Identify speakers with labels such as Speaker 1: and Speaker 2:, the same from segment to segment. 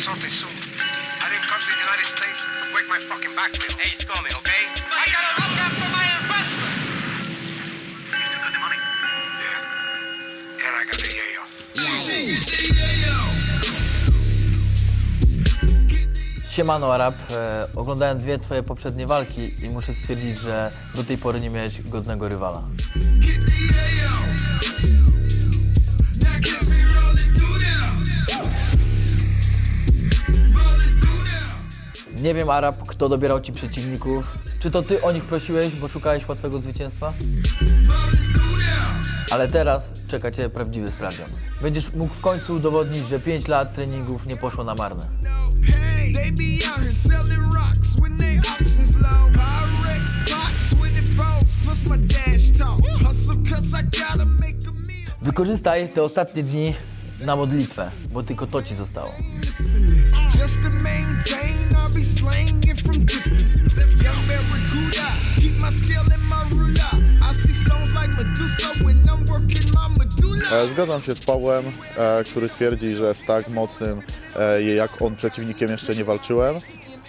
Speaker 1: something soon. I didn't come to the United States to break my fucking back, Bill.
Speaker 2: Hey, he's coming, okay?
Speaker 1: I gotta look after my investment.
Speaker 2: You took out the money?
Speaker 1: Yeah. And I got the yayo.
Speaker 3: Siemano Arab, oglądałem dwie twoje poprzednie walki i muszę stwierdzić, że do tej pory nie miałeś godnego rywala. Nie wiem Arab, kto dobierał ci przeciwników. Czy to ty o nich prosiłeś, bo szukałeś łatwego zwycięstwa? Ale teraz czeka cię prawdziwy sprawdzian. Będziesz mógł w końcu udowodnić, że 5 lat treningów nie poszło na marne. Wykorzystaj te ostatnie dni na modlitwę, bo tylko to ci zostało.
Speaker 4: Zgadzam się z Pawłem, który twierdzi, że z tak mocnym jak on przeciwnikiem jeszcze nie walczyłem.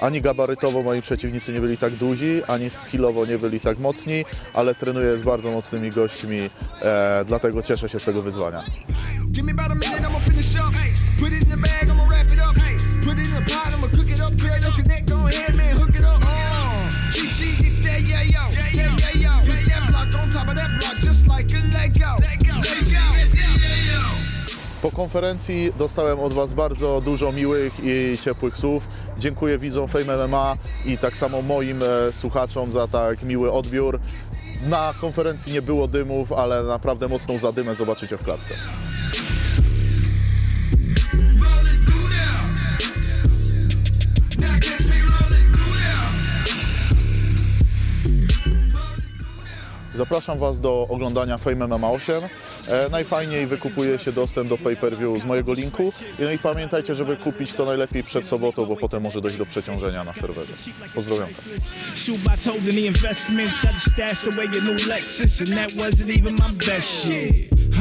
Speaker 4: Ani gabarytowo moi przeciwnicy nie byli tak duzi, ani skillowo nie byli tak mocni, ale trenuję z bardzo mocnymi gośćmi, dlatego cieszę się z tego wyzwania. Po konferencji dostałem od Was bardzo dużo miłych i ciepłych słów. Dziękuję widzom Fame MMA i tak samo moim słuchaczom za tak miły odbiór. Na konferencji nie było dymów, ale naprawdę mocną zadymę zobaczycie w klatce. Zapraszam Was do oglądania Fame MMA 8. Najfajniej wykupuje się dostęp do pay-per-view z mojego linku. No i pamiętajcie, żeby kupić to najlepiej przed sobotą, bo potem może dojść do przeciążenia na serwerze. Pozdrawiam.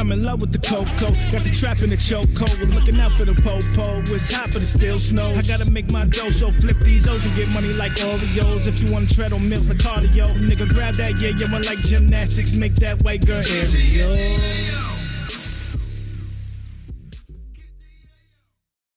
Speaker 5: I'm in love with the cocoa, got the trap in the chokehold. We're looking out for the popo, it's hot but it still snows. I gotta make my dough, so flip these O's and get money like Oreos. If you wanna tread on milk like cardio, nigga grab that, yeah, yeah, like gymnastics, make that white girl aerial.